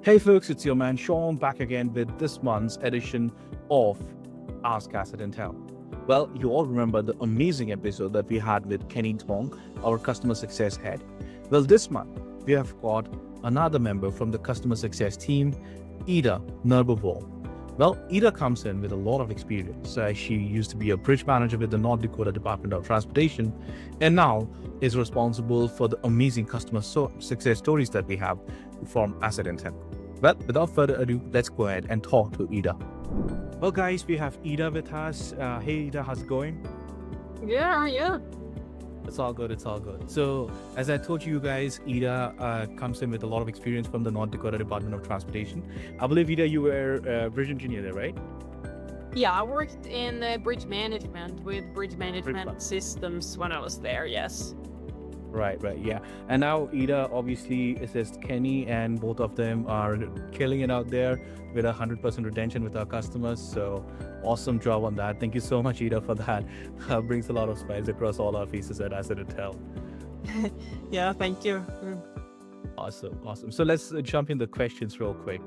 Hey folks, it's your man Sean back again with this month's edition of Ask AssetIntel. Well, you all remember the amazing episode that we had with Kenny Tong, our customer success head. Well, this month we have got another member from the customer success team, Ida Narbuvoll. Well, Ida comes in with a lot of experience. She used to be a bridge manager with the North Dakota Department of Transportation and now is responsible for the amazing customer success stories that we have from AssetIntel. Well, without further ado, let's go ahead and talk to Ida. Well, guys, we have Ida with us. Hey, Ida, how's it going? Yeah. It's all good. So, as I told you guys, Ida comes in with a lot of experience from the North Dakota Department of Transportation. I believe, Ida, you were a bridge engineer there, right? Yeah, I worked in bridge management with bridge management systems when I was there, yes. Right, yeah. And now Ida obviously assists Kenny, and both of them are killing it out there with 100% retention with our customers. So awesome job on that. Thank you so much, Ida, for that. Brings a lot of smiles across all our faces at AssetIntel. Yeah, thank you. Awesome. So let's jump in the questions real quick.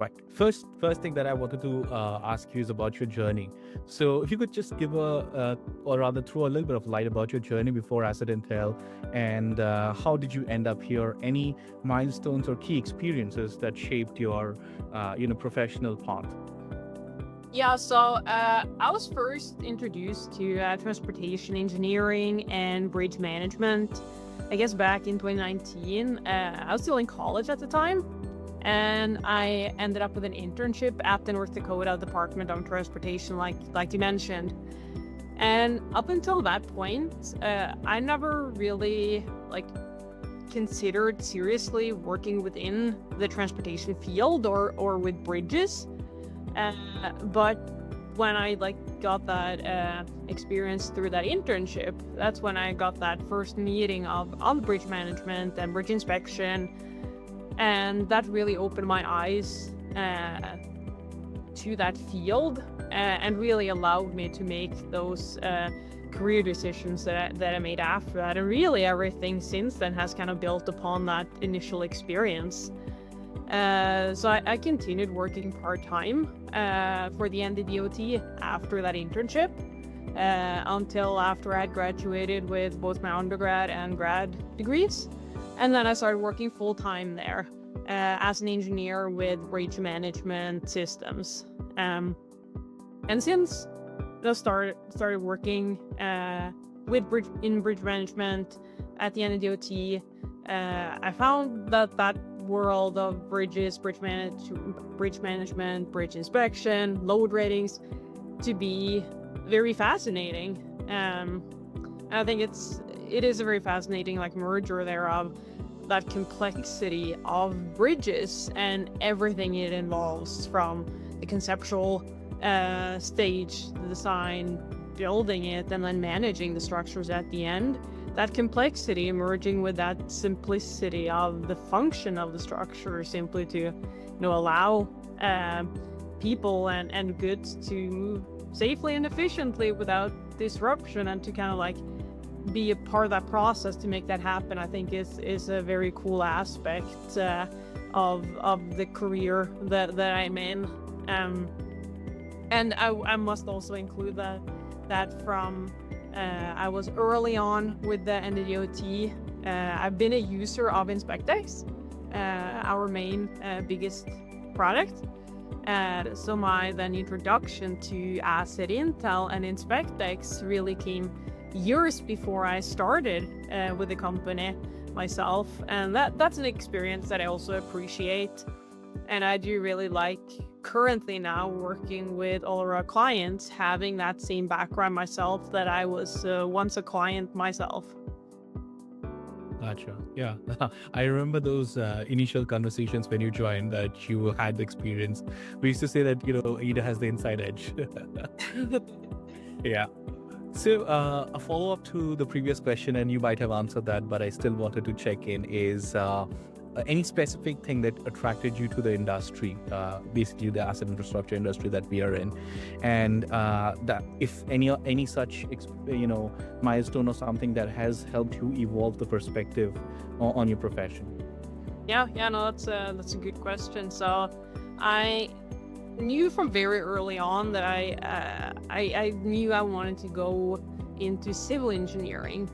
Right. First thing that I wanted to ask you is about your journey. So if you could just give or rather throw a little bit of light about your journey before AssetIntel, and how did you end up here? Any milestones or key experiences that shaped your, professional path? Yeah, so I was first introduced to transportation engineering and bridge management, I guess back in 2019. I was still in college at the time. And I ended up with an internship at the North Dakota Department of Transportation, like you mentioned. And up until that point, I never really considered seriously working within the transportation field or with bridges. But when I got that experience through that internship, that's when I got that first meeting of bridge management and bridge inspection. And that really opened my eyes to that field and really allowed me to make those career decisions that I made after that. And really everything since then has kind of built upon that initial experience. So I continued working part-time for the NDDOT after that internship until after I had graduated with both my undergrad and grad degrees. And then I started working full-time there as an engineer with bridge management systems. And since I started working with bridge management at the NDOT, I found that world of bridges, bridge management, bridge inspection, load ratings to be very fascinating. I think it is a very fascinating merger there of that complexity of bridges and everything it involves, from the conceptual stage, the design, building it, and then managing the structures at the end. That complexity merging with that simplicity of the function of the structure, simply to allow people and goods to move safely and efficiently without disruption, and to kind of be a part of that process to make that happen, I think is a very cool aspect of the career that I'm in. And I must also include that from I was early on with the NDDOT. I've been a user of InspectX, our main biggest product. So my then introduction to AssetIntel and InspectX really came years before I started with the company myself, and that's an experience that I also appreciate, and I do really like currently now working with all of our clients, having that same background myself, that I was once a client myself. Gotcha. Yeah. I remember those initial conversations when you joined, that you had the experience. We used to say that, Ida has the inside edge. Yeah. So a follow-up to the previous question, and you might have answered that, but I still wanted to check in, is any specific thing that attracted you to the industry, basically the asset infrastructure industry that we are in, and that if any such milestone or something that has helped you evolve the perspective on your profession? Yeah, no, that's a good question. So I knew from very early on that I knew I wanted to go into civil engineering.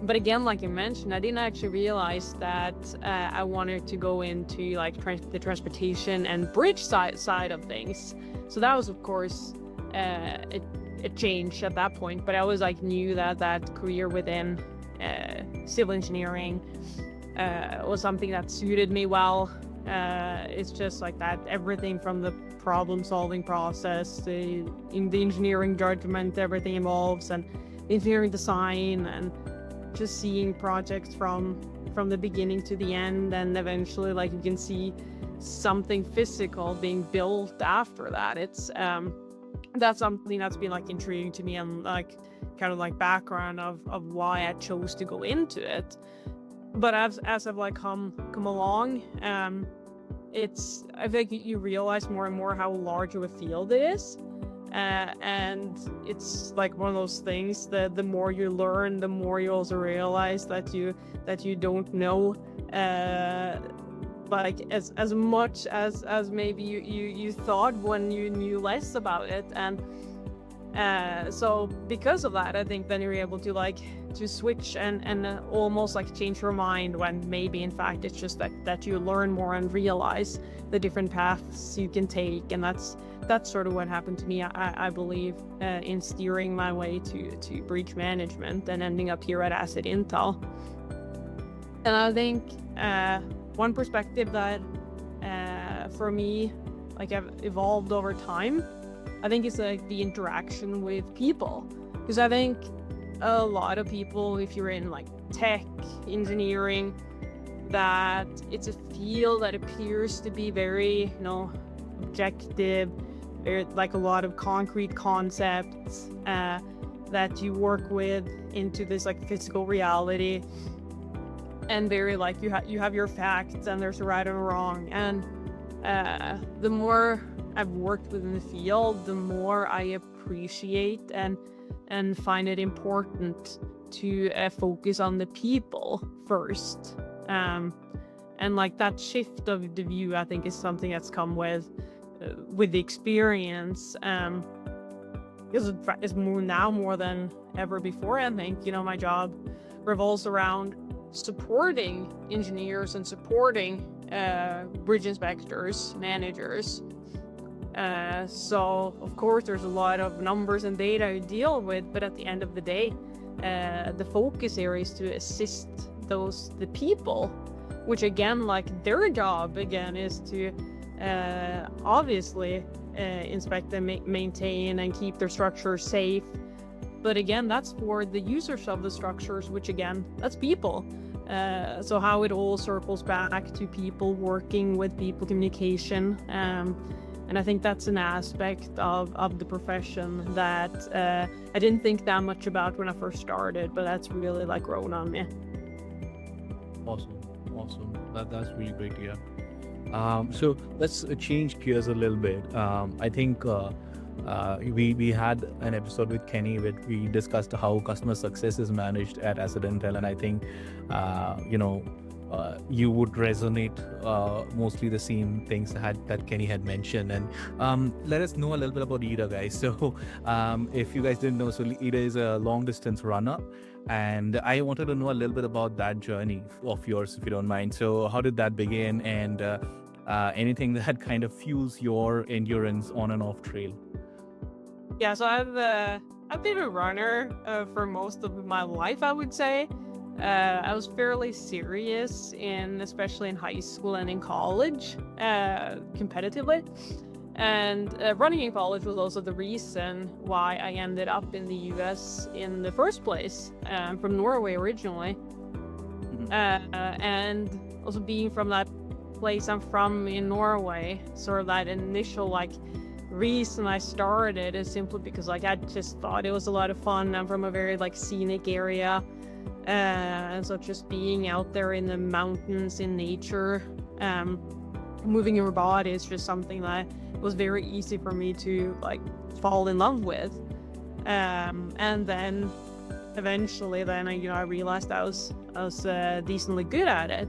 But again, like you mentioned, I didn't actually realize that I wanted to go into like the transportation and bridge side of things. So that was, of course, a change at that point. But I always like knew that career within civil engineering was something that suited me well. It's just like that, everything from the problem-solving process, in the engineering judgment, everything involves, and engineering design, and just seeing projects from the beginning to the end, and eventually like you can see something physical being built after that. It's that's something that's been like intriguing to me, and like kind of like background of why I chose to go into it. But as I've like come along, I think you realize more and more how large of a field it is. And it's like one of those things that the more you learn, the more you also realize that you don't know like as much as maybe you thought when you knew less about it. And so because of that, I think then you're able to like to switch and almost like change your mind, when maybe in fact it's just that you learn more and realize the different paths you can take. And that's sort of what happened to me, I believe, in steering my way to bridge management and ending up here at AssetIntel. And I think one perspective that for me like I've evolved over time, I think it's like the interaction with people. Because I think a lot of people, if you're in like tech, engineering, that it's a field that appears to be very, objective, like a lot of concrete concepts that you work with into this like physical reality, and very like you have your facts and there's a right and a wrong. And the more I've worked within the field, the more I appreciate and find it important to focus on the people first. And like that shift of the view, I think, is something that's come with the experience. It's more than ever before. I think, my job revolves around supporting engineers and supporting bridge inspectors, managers. So of course there's a lot of numbers and data to deal with, but at the end of the day, the focus area is to assist the people, which again, like their job again is to obviously inspect and maintain and keep their structures safe. But again, that's for the users of the structures, which again, that's people. So how it all circles back to people, working with people, communication. And I think that's an aspect of the profession that I didn't think that much about when I first started, but that's really like grown on me. Awesome. That's really great to hear. So let's change gears a little bit. I think we had an episode with Kenny where we discussed how customer success is managed at AssetIntel, and I think you would resonate mostly the same things that Kenny had mentioned. And let us know a little bit about Ida, guys. So if you guys didn't know, so Ida is a long distance runner, and I wanted to know a little bit about that journey of yours, if you don't mind. So how did that begin, and anything that kind of fuels your endurance on and off trail? Yeah, so I've been a runner for most of my life, I would say. I was fairly serious especially in high school and in college, competitively. And running in college was also the reason why I ended up in the US in the first place. I'm from Norway originally. And also being from that place I'm from in Norway, sort of that initial like reason I started is simply because like I just thought it was a lot of fun. I'm from a very like scenic area. And so just being out there in the mountains, in nature, moving your body is just something that was very easy for me to like fall in love with. And then eventually I realized I was decently good at it.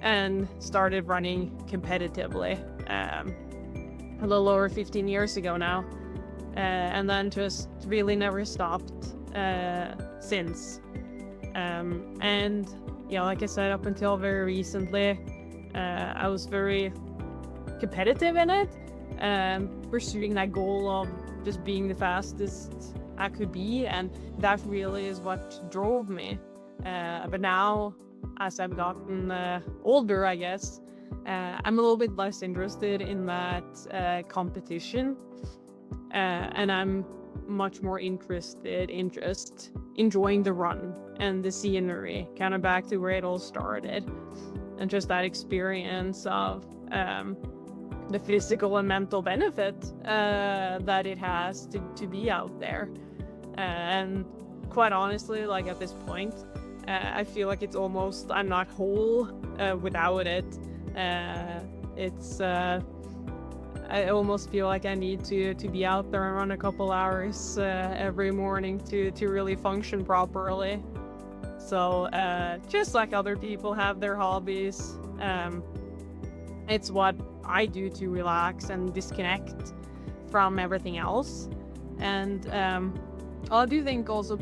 and started running competitively a little over 15 years ago now, and then just really never stopped since. And yeah, like I said, up until very recently, I was very competitive in it, pursuing that goal of just being the fastest I could be, and that really is what drove me. But now, as I've gotten older, I guess, I'm a little bit less interested in that competition, and I'm much more interested in just enjoying the run and the scenery, kind of back to where it all started, and just that experience of the physical and mental benefit that it has to be out there. And quite honestly, like at this point, I feel like it's almost, I'm not whole without it. I almost feel like I need to be out there and run a couple hours every morning to really function properly. So just like other people have their hobbies, it's what I do to relax and disconnect from everything else. And I do think also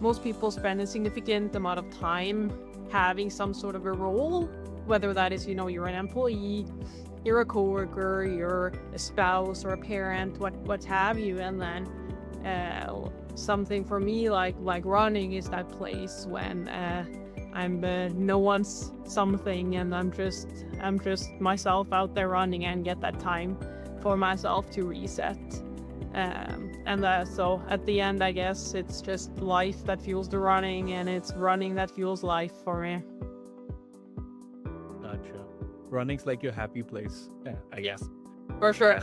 most people spend a significant amount of time having some sort of a role, whether that is, you're an employee, you're a coworker, you're a spouse or a parent, what have you. And then something for me like running is that place when I'm no one's something, and I'm just myself out there running and get that time for myself to reset. So at the end, I guess it's just life that fuels the running, and it's running that fuels life for me. Gotcha. Running's like your happy place, I guess. For sure.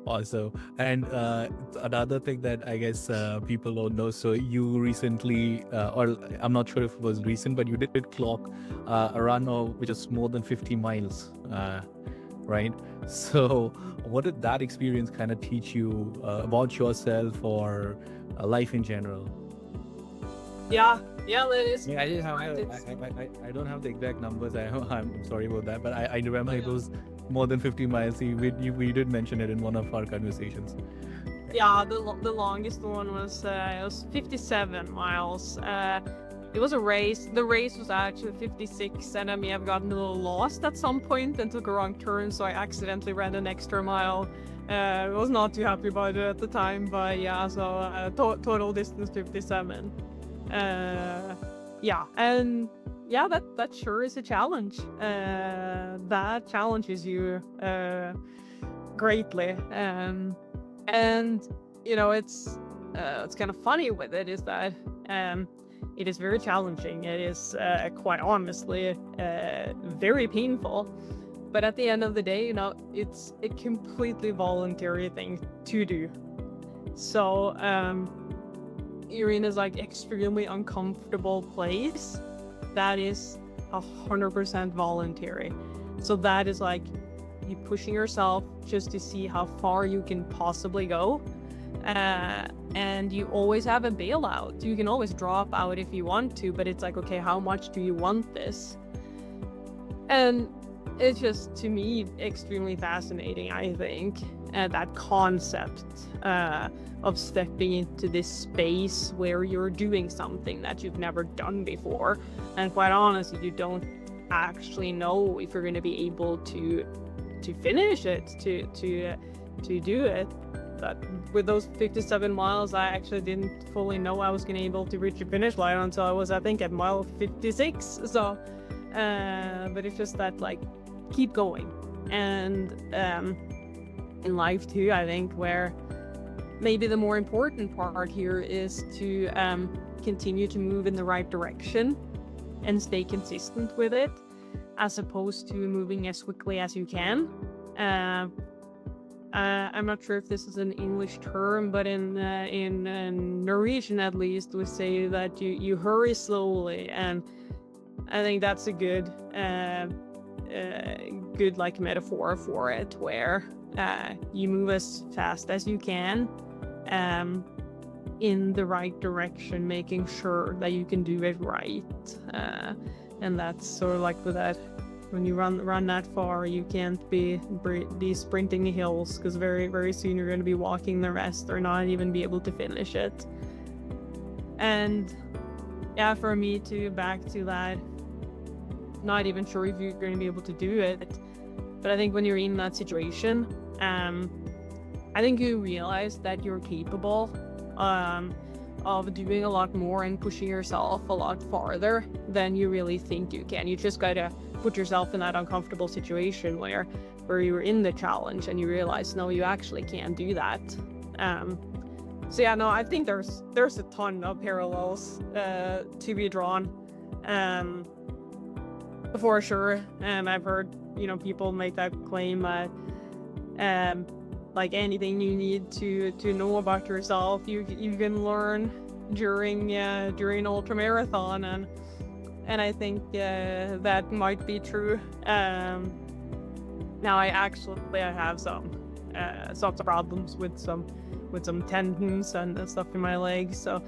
Also, and another thing that I guess people don't know, so you recently, or I'm not sure if it was recent, but you did clock a run which is more than 50 miles, right? So what did that experience kind of teach you about yourself or life in general? Yeah, that is. Yeah, I don't have the exact numbers. I'm sorry about that, but I remember it was more than 50 miles. We did mention it in one of our conversations. Yeah, the longest one was it was 57 miles. It was a race. The race was actually 56, and I may have gotten a little lost at some point and took a wrong turn, so I accidentally ran an extra mile. I was not too happy about it at the time, but yeah, so total distance 57. Yeah, and yeah, that sure is a challenge. That challenges you greatly, and it's kind of funny with it is that it is very challenging. It is quite honestly very painful, but at the end of the day, it's a completely voluntary thing to do. So you're in this extremely uncomfortable place that is 100% voluntary. So that is you pushing yourself just to see how far you can possibly go. And you always have a bailout. You can always drop out if you want to, but it's okay, how much do you want this? And it's just, to me, extremely fascinating, I think, that concept of stepping into this space where you're doing something that you've never done before. And quite honestly, you don't actually know if you're going to be able to finish it, to do it. But with those 57 miles, I actually didn't fully know I was going to be able to reach the finish line until I was, I think, at mile 56. So, but it's just that, keep going. And in life too, I think, where maybe the more important part here is to continue to move in the right direction and stay consistent with it, as opposed to moving as quickly as you can. I'm not sure if this is an English term, but in Norwegian at least, we say that you hurry slowly, and I think that's a good metaphor for it, where you move as fast as you can, in the right direction, making sure that you can do it right. And that's sort of like with that, when you run that far, you can't be sprinting the hills, because very, very soon you're going to be walking the rest or not even be able to finish it. And yeah, for me to back to that, not even sure if you're going to be able to do it. But I think when you're in that situation, I think you realize that you're capable of doing a lot more and pushing yourself a lot farther than you really think you can. You just got to put yourself in that uncomfortable situation where you're in the challenge and you realize, no, you actually can't do that. So yeah, no, I think there's a ton of parallels to be drawn, for sure. And I've heard, people make that claim, like anything you need to know about yourself, you can learn during ultramarathon, and I think that might be true. Now I have some problems with some tendons and stuff in my legs, so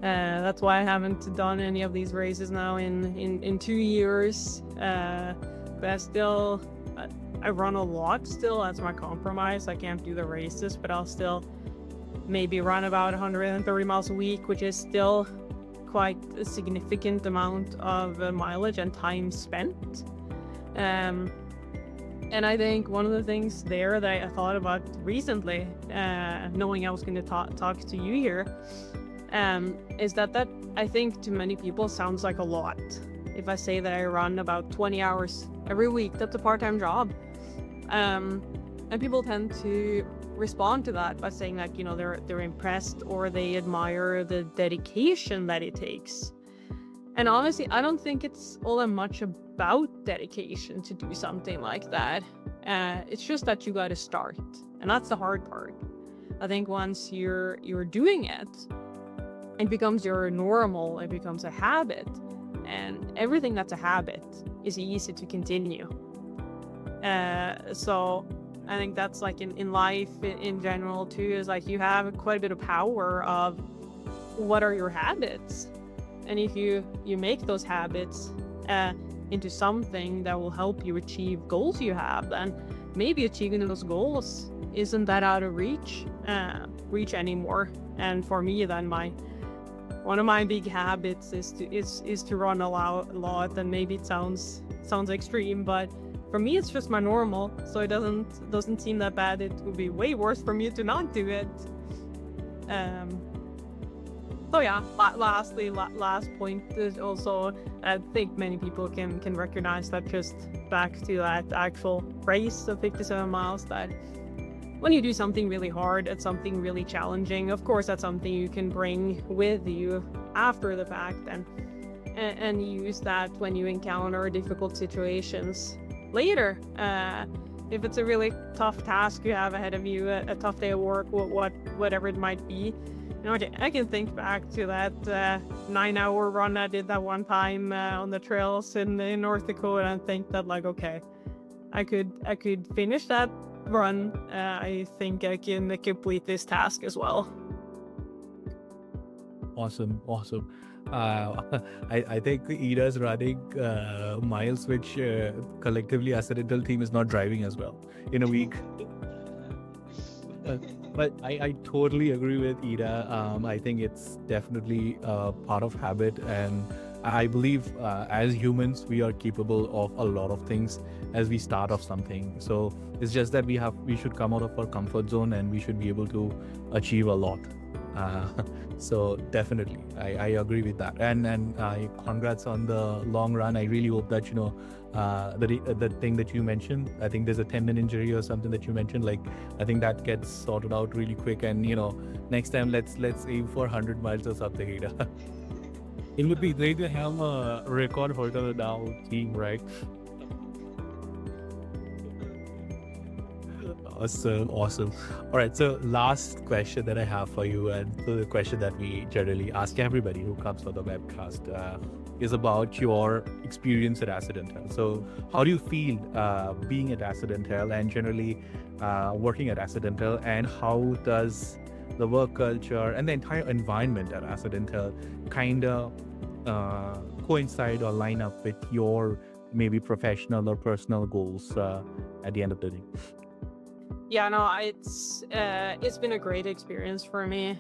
that's why I haven't done any of these races now in 2 years. But I run a lot still. That's my compromise. I can't do the races, but I'll still maybe run about 130 miles a week, which is still quite a significant amount of mileage and time spent. And I think one of the things there that I thought about recently, knowing I was going to talk to you here, is that I think to many people sounds like a lot. If I say that I run about 20 hours every week, that's a part-time job. And people tend to respond to that by saying that, they're impressed or they admire the dedication that it takes. And honestly, I don't think it's all that much about dedication to do something like that. It's just that you got to start, and that's the hard part. I think once you're doing it, it becomes your normal, it becomes a habit, and everything that's a habit is easy to continue. So I think that's like in life in general too, is like you have quite a bit of power of what are your habits. And if you make those habits into something that will help you achieve goals you have, then maybe achieving those goals isn't that out of reach anymore. And for me, then one of my big habits is to run a lot. And maybe it sounds extreme, but for me it's just my normal. So it doesn't seem that bad. It would be way worse for me to not do it. So yeah, last point is also, I think many people can recognize that, just back to that actual race of 57 miles, that when you do something really hard, it's something really challenging, of course that's something you can bring with you after the fact and use that when you encounter difficult situations later. If it's a really tough task you have ahead of you, a tough day of work, whatever it might be, I can think back to that 9-hour run I did that one time on the trails in North Dakota, and think that, like, okay, I could finish that run. I think I can complete this task as well. Awesome. I think Ida's running miles which collectively AssetIntel team is not driving as well in a week. But I totally agree with Ida. I think it's definitely a part of habit, and I believe as humans we are capable of a lot of things as we start off something. So it's just that we should come out of our comfort zone, and we should be able to achieve a lot. So definitely I agree with that, and congrats on the long run. I really hope that the thing that you mentioned, I think there's a tendon injury or something that you mentioned, like I think that gets sorted out really quick, and next time let's aim for 100 miles or something. It would be great to have a record holder now team, right? Awesome. All right, so last question that I have for you, and the question that we generally ask everybody who comes for the webcast, is about your experience at AssetIntel. So how do you feel being at AssetIntel and generally working at AssetIntel, and how does the work culture, and the entire environment at Asset Intel kind of coincide or line up with your maybe professional or personal goals at the end of the day? Yeah, no, it's been a great experience for me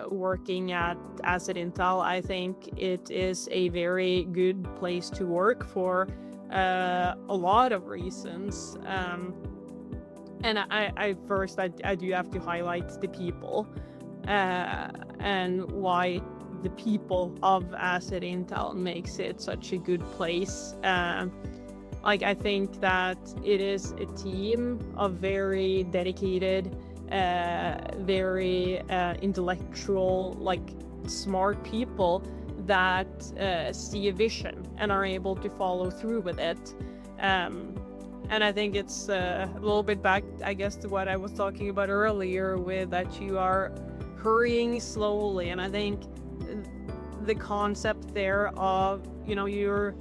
working at Asset Intel. I think it is a very good place to work for a lot of reasons. And I do have to highlight the people and why the people of Asset Intel makes it such a good place. I think that it is a team of very dedicated, very intellectual, smart people that see a vision and are able to follow through with it. And I think it's a little bit back, I guess, to what I was talking about earlier with that you are hurrying slowly. And I think the concept there of, you're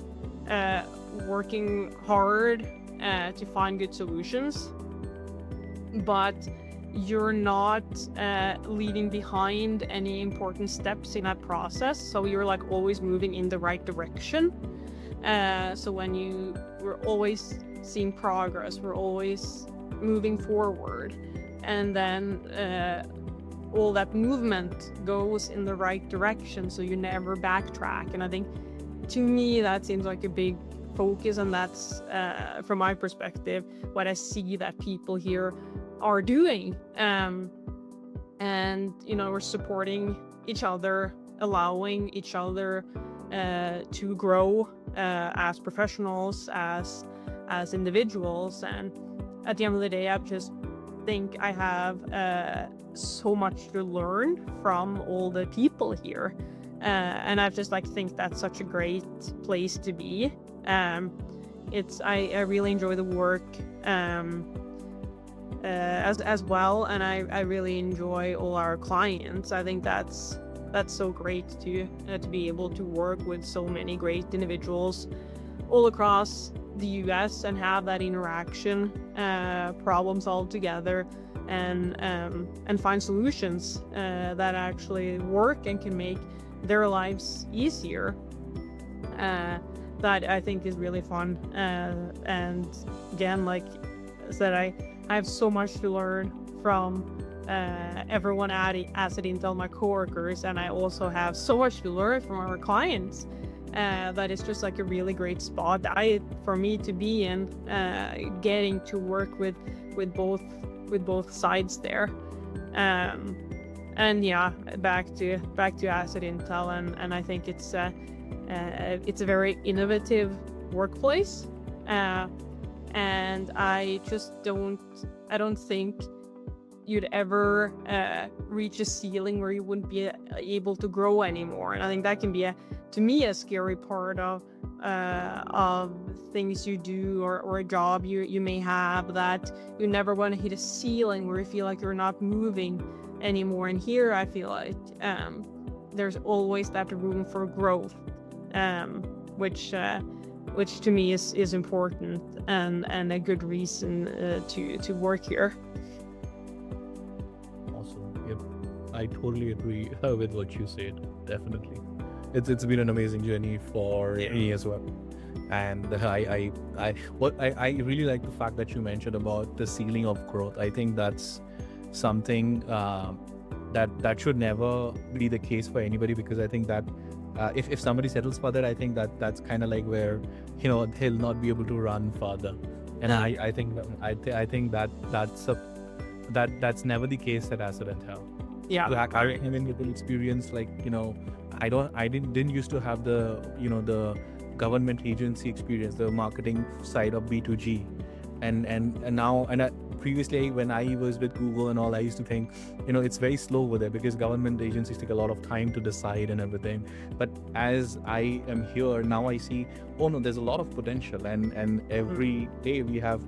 working hard to find good solutions, but you're not leaving behind any important steps in that process. So you're always moving in the right direction. So we're always seeing progress, we're always moving forward, and then all that movement goes in the right direction, so you never backtrack. And I think to me that seems like a big focus, and that's from my perspective what I see that people here are doing. And we're supporting each other, allowing each other to grow as professionals, as individuals. And at the end of the day, I just think I have so much to learn from all the people here, and I just think that's such a great place to be. I really enjoy the work as well, and I really enjoy all our clients. I think that's so great to be able to work with so many great individuals all across the US and have that interaction, problem solve together, and find solutions that actually work and can make their lives easier. That I think is really fun. And again, like I said, I have so much to learn from everyone at Asset Intel, my coworkers, and I also have so much to learn from our clients. That is just a really great spot for me to be in, getting to work with both sides there. And yeah, back to Asset Intel, and I think it's a very innovative workplace, and I don't think you'd ever reach a ceiling where you wouldn't be able to grow anymore. And I think that can be to me a scary part of things you do or a job you may have, that you never want to hit a ceiling where you feel like you're not moving anymore. And here I feel like there's always that room for growth, which to me is important and a good reason to work here. Yep, I totally agree with what you said. Definitely, it's been an amazing journey for me as well. And I really like the fact that you mentioned about the ceiling of growth. I think that's something that should never be the case for anybody, because I think that if somebody settles for that, I think that's kind of like where he'll not be able to run further. And I think that's never the case at Asset Intel. Yeah. I having little experience, I didn't used to have the the government agency experience, the marketing side of B2G, and now previously when I was with Google and all, I used to think it's very slow over there because government agencies take a lot of time to decide and everything. But as I am here now, I see, oh no, there's a lot of potential, and every day we have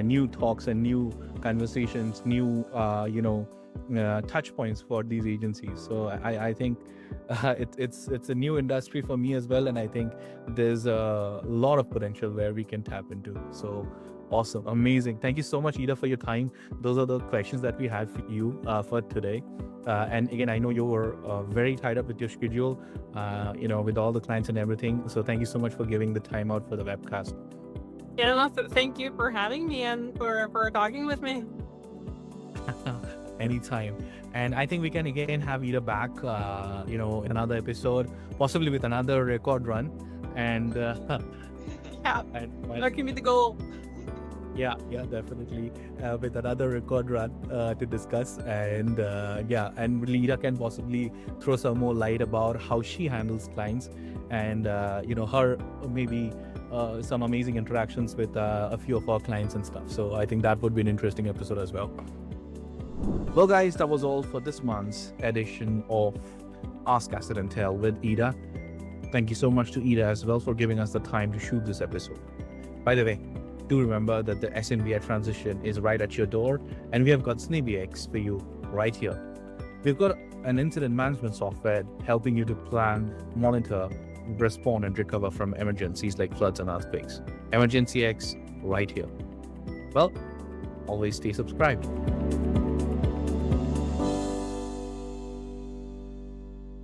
new talks and new conversations, new touch points for these agencies. So I think it's a new industry for me as well, and I think there's a lot of potential where we can tap into. So Awesome. Amazing. Thank you so much, Ida, for your time. Those are the questions that we had for you for today. And again, I know you were very tied up with your schedule, with all the clients and everything. So thank you so much for giving the time out for the webcast. Yeah, no, thank you for having me and for talking with me. Anytime. And I think we can again have Ida back, in another episode, possibly with another record run. And Yeah, and that can be the goal. yeah, definitely with another record run to discuss. And and Lida can possibly throw some more light about how she handles clients and her maybe some amazing interactions with a few of our clients and stuff. So I think that would be an interesting episode as well. Well, guys, that was all for this month's edition of Ask AssetIntel with Ida. Thank you so much to Ida as well for giving us the time to shoot this episode. By the way, do remember that the SNBI transition is right at your door, and we have got SnabyX for you right here. We've got an incident management software helping you to plan, monitor, respond, and recover from emergencies like floods and earthquakes. Emergency X right here. Well, always stay subscribed.